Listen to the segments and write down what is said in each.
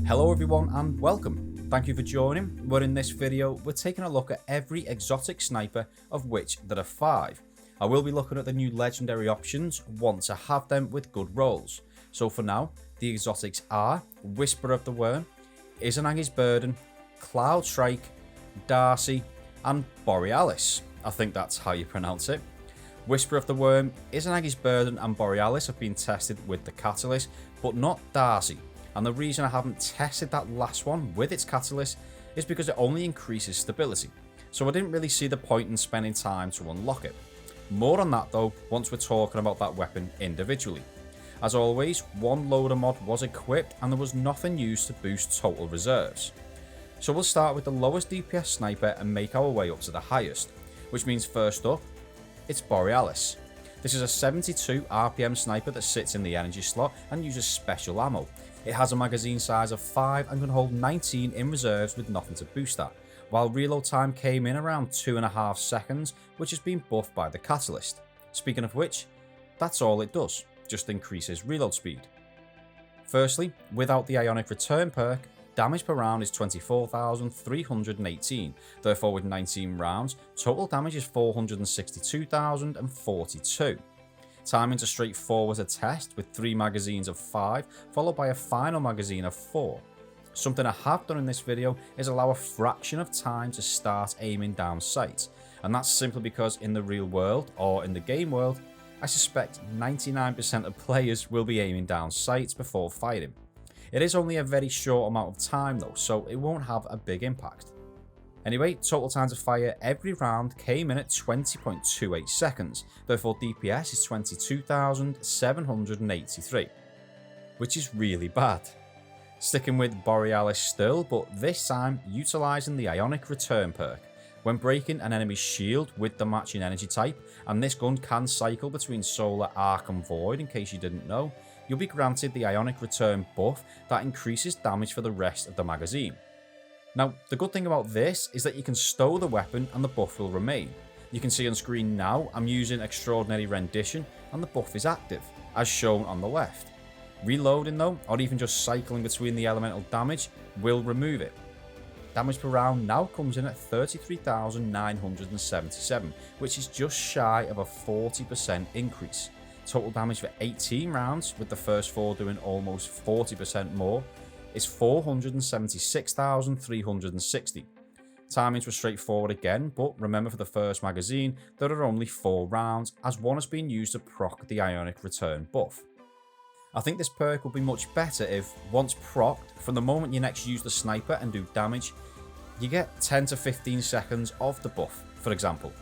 Hello everyone and welcome. Thank you for joining, where in this video we're taking a look at every exotic sniper, of which there are 5. I will be looking at the new legendary options once I have them with good rolls. So for now, the exotics are Whisper of the Worm, Izanagi's Burdne, Cloudstrike, D.A.R.C.I and Borealis. I think that's how you pronounce it. Whisper of the Worm, Izanagi's Burdne and Borealis have been tested with the catalyst, but not D.A.R.C.I. And the reason I haven't tested that last one with its catalyst is because it only increases stability, so I didn't really see the point in spending time to unlock it. More on that though once we're talking about that weapon individually. As always, one loader mod was equipped and there was nothing used to boost total reserves. So we'll start with the lowest DPS sniper and make our way up to the highest, which means first up, it's Borealis. This is a 72 RPM sniper that sits in the energy slot and uses special ammo. It has a magazine size of 5 and can hold 19 in reserves with nothing to boost that, while reload time came in around 2.5 seconds, which has been buffed by the catalyst. Speaking of which, that's all it does, just increases reload speed. Firstly, without the Ionic Return perk, damage per round is 24,318, therefore with 19 rounds, total damage is 462,042. Timing's a straightforward test with 3 magazines of 5, followed by a final magazine of 4. Something I have done in this video is allow a fraction of time to start aiming down sights, and that's simply because in the real world, or in the game world, I suspect 99% of players will be aiming down sights before fighting. It is only a very short amount of time though, so it won't have a big impact. Anyway, total time to fire every round came in at 20.28 seconds, therefore DPS is 22,783, which is really bad. Sticking with Borealis still, but this time utilising the Ionic Return perk. When breaking an enemy's shield with the matching energy type, and this gun can cycle between Solar, Arc and Void in case you didn't know, you'll be granted the Ionic Return buff that increases damage for the rest of the magazine. Now, the good thing about this is that you can stow the weapon and the buff will remain. You can see on screen now I'm using Extraordinary Rendition and the buff is active, as shown on the left. Reloading though, or even just cycling between the elemental damage, will remove it. Damage per round now comes in at 33,977, which is just shy of a 40% increase. Total damage for 18 rounds, with the first 4 doing almost 40% more, is 476,360. Timings were straightforward again, but remember for the first magazine, there are only 4 rounds, as one has been used to proc the Ionic Return buff. I think this perk will be much better if, once procced, from the moment you next use the sniper and do damage, you get 10 to 15 seconds of the buff, for example.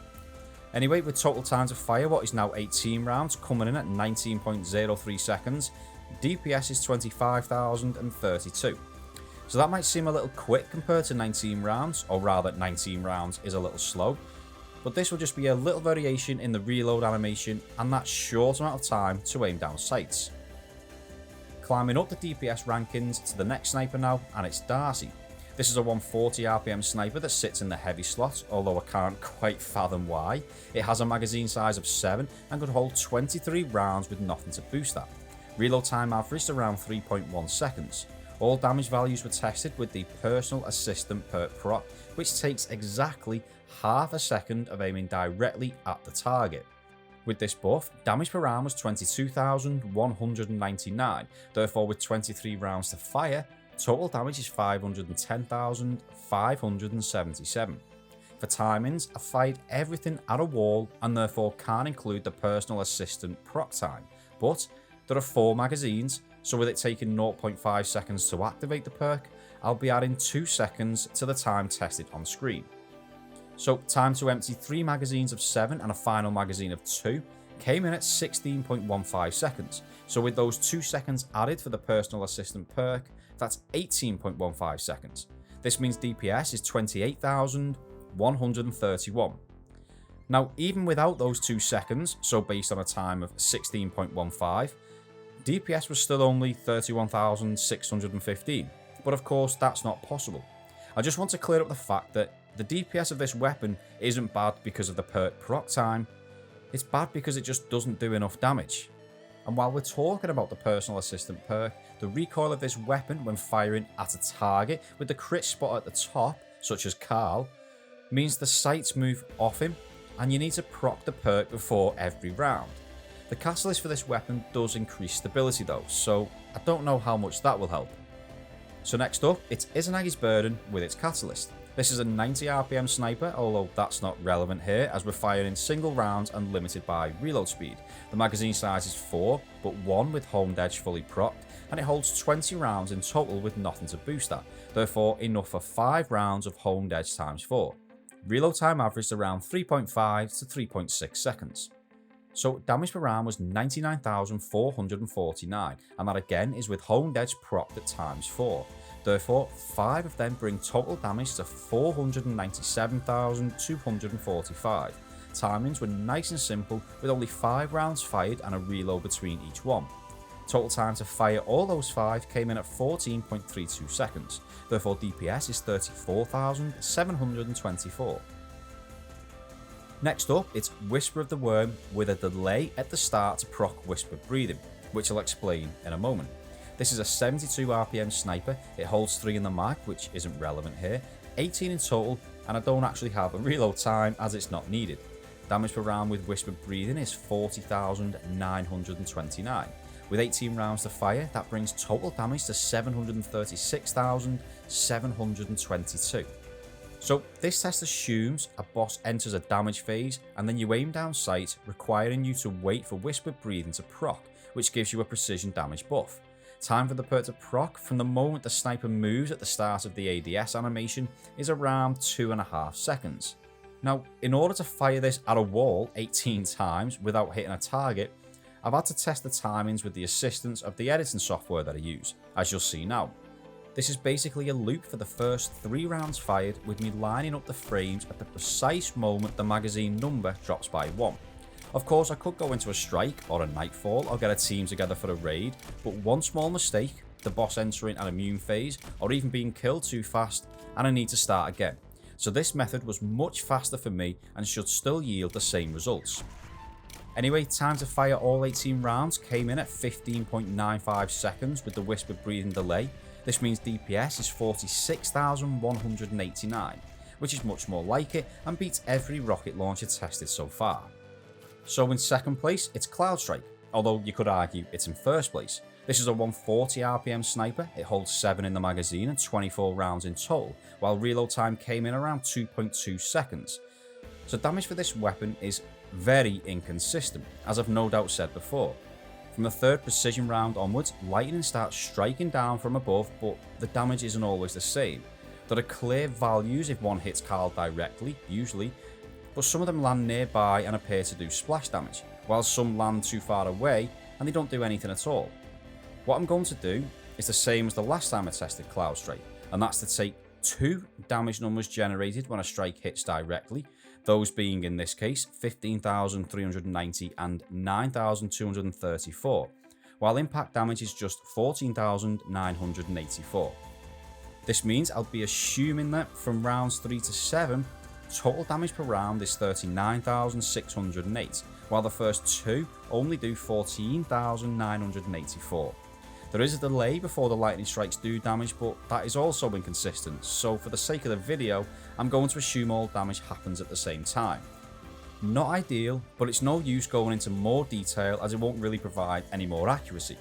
Anyway, with total time to fire what is now 18 rounds coming in at 19.03 seconds, DPS is 25,032. So that might seem a little quick compared to 19 rounds, or rather 19 rounds is a little slow, but this will just be a little variation in the reload animation and that short amount of time to aim down sights. Climbing up the DPS rankings to the next sniper now, and it's D.A.R.C.I. This is a 140 RPM sniper that sits in the heavy slot, although I can't quite fathom why. It has a magazine size of 7 and could hold 23 rounds with nothing to boost that. Reload time averaged around 3.1 seconds. All damage values were tested with the Personal Assistant perk proc, which takes exactly half a second of aiming directly at the target. With this buff, damage per round was 22,199, therefore with 23 rounds to fire, total damage is 510,577. For timings, I fired everything at a wall and therefore can't include the Personal Assistant proc time, but there are 4 magazines, so with it taking 0.5 seconds to activate the perk, I'll be adding 2 seconds to the time tested on screen. So time to empty 3 magazines of 7 and a final magazine of 2 came in at 16.15 seconds, so with those 2 seconds added for the Personal Assistant perk, that's 18.15 seconds. This means DPS is 28,131. Now, even without those 2 seconds, so based on a time of 16.15, DPS was still only 31,615, but of course that's not possible. I just want to clear up the fact that the DPS of this weapon isn't bad because of the perk proc time, it's bad because it just doesn't do enough damage. And while we're talking about the personal assistant perk, the recoil of this weapon when firing at a target with the crit spot at the top, such as Carl, means the sights move off him and you need to proc the perk before every round. The catalyst for this weapon does increase stability though, so I don't know how much that will help. So next up, it's Izanagi's Burdne with its catalyst. This is a 90 RPM sniper, although that's not relevant here as we're firing single rounds and limited by reload speed. The magazine size is 4, but 1 with homed edge fully procced, and it holds 20 rounds in total with nothing to boost that, therefore enough for 5 rounds of homed edge times 4. Reload time averaged around 3.5 to 3.6 seconds. So damage per round was 99,449, and that again is with homed edge procced at times 4. Therefore, 5 of them bring total damage to 497,245. Timings were nice and simple with only 5 rounds fired and a reload between each one. Total time to fire all those 5 came in at 14.32 seconds, therefore DPS is 34,724. Next up, it's Whisper of the Worm with a delay at the start to proc Whisper Breathing, which I'll explain in a moment. This is a 72 RPM sniper, it holds 3 in the mag, which isn't relevant here, 18 in total, and I don't actually have a reload time as it's not needed. Damage per round with Whisper Breathing is 40,929. With 18 rounds to fire, that brings total damage to 736,722. So this test assumes a boss enters a damage phase and then you aim down sight, requiring you to wait for Whisper Breathing to proc, which gives you a precision damage buff. Time for the perk to proc from the moment the sniper moves at the start of the ADS animation is around 2.5 seconds. Now, in order to fire this at a wall 18 times without hitting a target, I've had to test the timings with the assistance of the editing software that I use, as you'll see now. This is basically a loop for the first 3 rounds fired with me lining up the frames at the precise moment the magazine number drops by 1. Of course I could go into a strike or a nightfall or get a team together for a raid, but one small mistake, the boss entering an immune phase or even being killed too fast, and I need to start again. So this method was much faster for me and should still yield the same results. Anyway, time to fire all 18 rounds came in at 15.95 seconds with the Whisper Breathing delay. This means DPS is 46,189, which is much more like it and beats every rocket launcher tested so far. So in second place, it's Cloudstrike, although you could argue it's in first place. This is a 140 RPM sniper, it holds 7 in the magazine and 24 rounds in total, while reload time came in around 2.2 seconds. So damage for this weapon is very inconsistent, as I've no doubt said before. From the third precision round onwards, lightning starts striking down from above, but the damage isn't always the same. There are clear values if one hits Carl directly, usually, but some of them land nearby and appear to do splash damage, while some land too far away and they don't do anything at all. What I'm going to do is the same as the last time I tested Cloudstrike, and that's to take 2 damage numbers generated when a strike hits directly, those being in this case 15,390 and 9,234, while impact damage is just 14,984. This means I'll be assuming that from rounds 3 to 7, total damage per round is 39,608, while the first 2 only do 14,984. There is a delay before the lightning strikes do damage, but that is also inconsistent, so for the sake of the video, I'm going to assume all damage happens at the same time. Not ideal, but it's no use going into more detail as it won't really provide any more accuracy.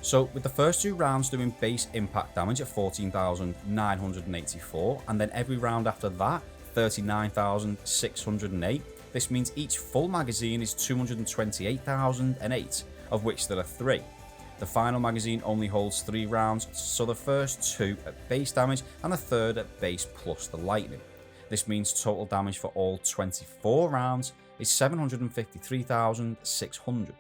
So with the first 2 rounds doing base impact damage at 14,984, and then every round after that 39,608, this means each full magazine is 228,008, of which there are 3. The final magazine only holds 3 rounds, so the first 2 at base damage and the third at base plus the lightning. This means total damage for all 24 rounds is 753,600.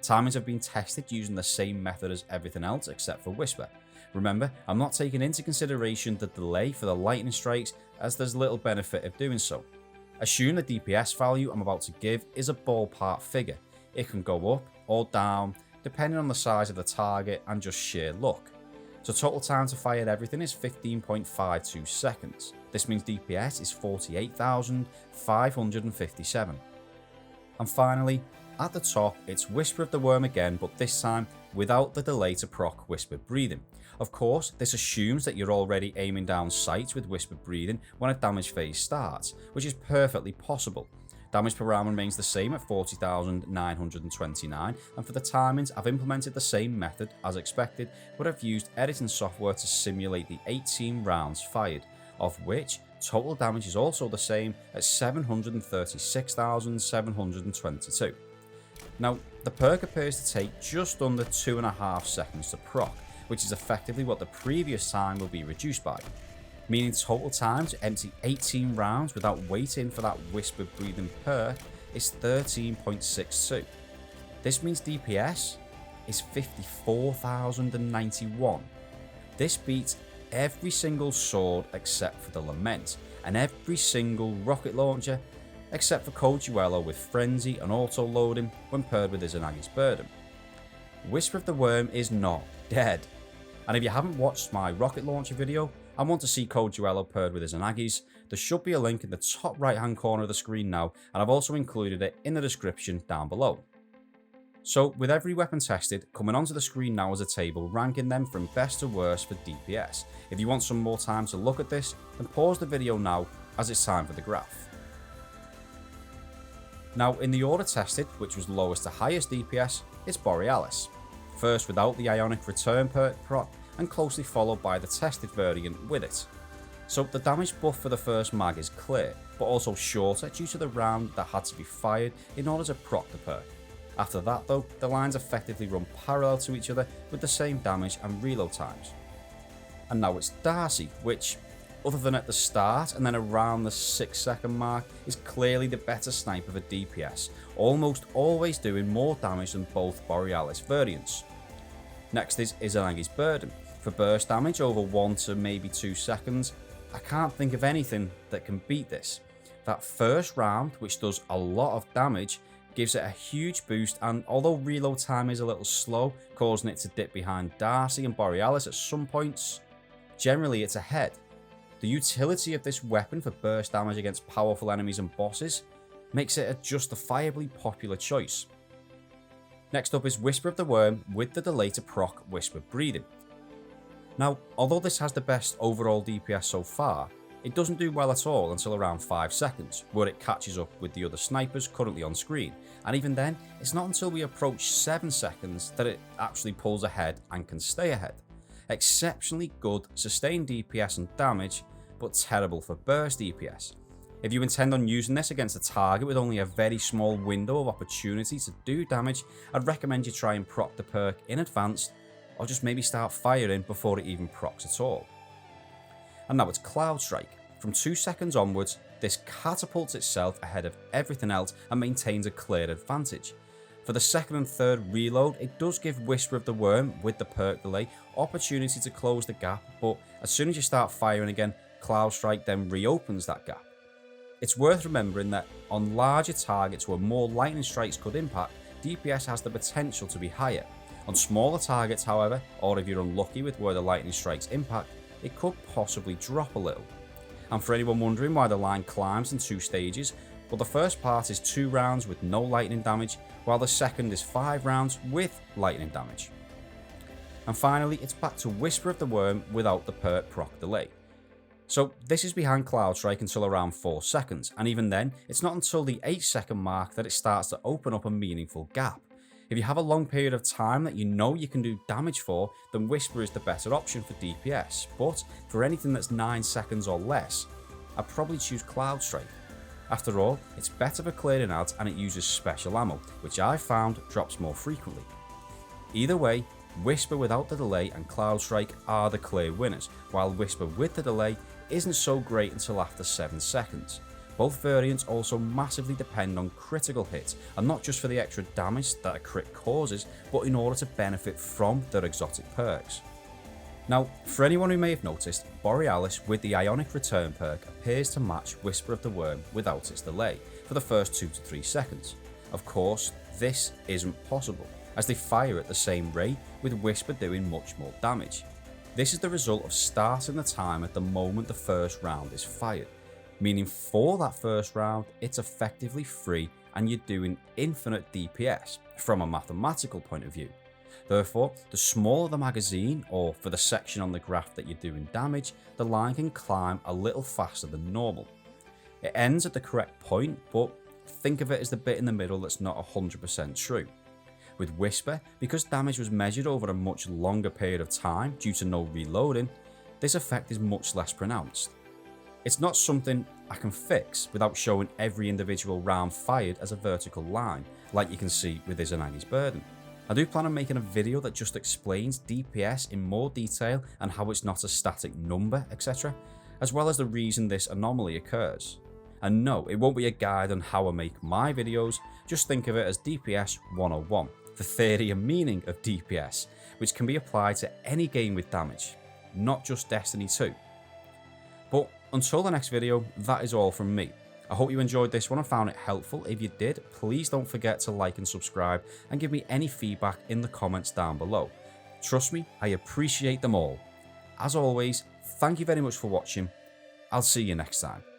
Timings have been tested using the same method as everything else except for Whisper. Remember, I'm not taking into consideration the delay for the lightning strikes as there's little benefit of doing so. Assume the DPS value I'm about to give is a ballpark figure. It can go up or down depending on the size of the target and just sheer luck. So total time to fire everything is 15.52 seconds. This means DPS is 48,557. And finally, At the top, it's Whisper of the Worm again, but this time without the delay to proc Whispered Breathing. Of course, this assumes that you're already aiming down sights with Whispered Breathing when a damage phase starts, which is perfectly possible. Damage per round remains the same at 40,929, and for the timings I've implemented the same method as expected, but I've used editing software to simulate the 18 rounds fired, of which total damage is also the same at 736,722. Now, the perk appears to take just under 2.5 seconds to proc, which is effectively what the previous time will be reduced by, meaning total time to empty 18 rounds without waiting for that Whispered Breathing perk is 13.62. This means DPS is 54,091. This beats every single sword except for the Lament, and every single rocket launcher except for Cold Duello with Frenzy and auto loading when paired with Izanagi's Burdne. Whisper of the Worm is not dead, and if you haven't watched my rocket launcher video and want to see Cold Duello paired with Izanagi's, there should be a link in the top right hand corner of the screen now, and I've also included it in the description down below. So with every weapon tested, coming onto the screen now is a table ranking them from best to worst for DPS. If you want some more time to look at this, then pause the video now as it's time for the graph. Now in the order tested, which was lowest to highest DPS, it's Borealis. First without the Ionic Return perk proc, and closely followed by the tested variant with it. So the damage buff for the first mag is clear, but also shorter due to the round that had to be fired in order to proc the perk. After that though, the lines effectively run parallel to each other with the same damage and reload times. And now it's D.A.R.C.I, which, other than at the start and then around the 6-second mark, is clearly the better sniper for DPS, almost always doing more damage than both Borealis variants. Next is Izanagi's Burdne. For burst damage over 1 to maybe 2 seconds, I can't think of anything that can beat this. That first round, which does a lot of damage, gives it a huge boost, and although reload time is a little slow, causing it to dip behind D.A.R.C.I and Borealis at some points, generally it's ahead. The utility of this weapon for burst damage against powerful enemies and bosses makes it a justifiably popular choice. Next up is Whisper of the Worm with the delay to proc Whispered Breathing. Now, although this has the best overall DPS so far, it doesn't do well at all until around 5 seconds, where it catches up with the other snipers currently on screen, and even then, it's not until we approach 7 seconds that it actually pulls ahead and can stay ahead. Exceptionally good sustained DPS and damage, but terrible for burst DPS. If you intend on using this against a target with only a very small window of opportunity to do damage, I'd recommend you try and proc the perk in advance, or just maybe start firing before it even procs at all. And now it's Cloudstrike. From 2 seconds onwards, this catapults itself ahead of everything else and maintains a clear advantage. For the second and third reload, it does give Whisper of the Worm, with the perk delay, opportunity to close the gap, but as soon as you start firing again, Cloudstrike then reopens that gap. It's worth remembering that on larger targets where more lightning strikes could impact, DPS has the potential to be higher. On smaller targets, however, or if you're unlucky with where the lightning strikes impact, it could possibly drop a little. And for anyone wondering why the line climbs in 2 stages, well, the first part is 2 rounds with no lightning damage, while the second is 5 rounds with lightning damage. And finally, it's back to Whisper of the Worm without the perk proc delay. So this is behind Cloudstrike until around 4 seconds, and even then, it's not until the 8-second mark that it starts to open up a meaningful gap. If you have a long period of time that you know you can do damage for, then Whisper is the better option for DPS, but for anything that's 9 seconds or less, I'd probably choose Cloudstrike. After all, it's better for clearing out and it uses special ammo, which I found drops more frequently. Either way, Whisper without the delay and Cloudstrike are the clear winners, while Whisper with the delay isn't so great until after 7 seconds. Both variants also massively depend on critical hits, and not just for the extra damage that a crit causes, but in order to benefit from their exotic perks. Now, for anyone who may have noticed, Borealis with the Ionic Return perk appears to match Whisper of the Worm without its delay for the first 2 to 3 seconds. Of course, this isn't possible, as they fire at the same rate, with Whisper doing much more damage. This is the result of starting the time at the moment the first round is fired, meaning for that first round, it's effectively free and you're doing infinite DPS from a mathematical point of view. Therefore, the smaller the magazine, or for the section on the graph that you're doing damage, the line can climb a little faster than normal. It ends at the correct point, but think of it as the bit in the middle that's not 100% true. With Whisper, because damage was measured over a much longer period of time due to no reloading, this effect is much less pronounced. It's not something I can fix without showing every individual round fired as a vertical line, like you can see with Izanagi's Burdne. I do plan on making a video that just explains DPS in more detail and how it's not a static number, etc., as well as the reason this anomaly occurs. And no, it won't be a guide on how I make my videos, just think of it as DPS 101, the theory and meaning of DPS, which can be applied to any game with damage, not just Destiny 2. But until the next video, that is all from me. I hope you enjoyed this one and found it helpful. If you did, please don't forget to like and subscribe and give me any feedback in the comments down below. Trust me, I appreciate them all. As always, thank you very much for watching. I'll see you next time.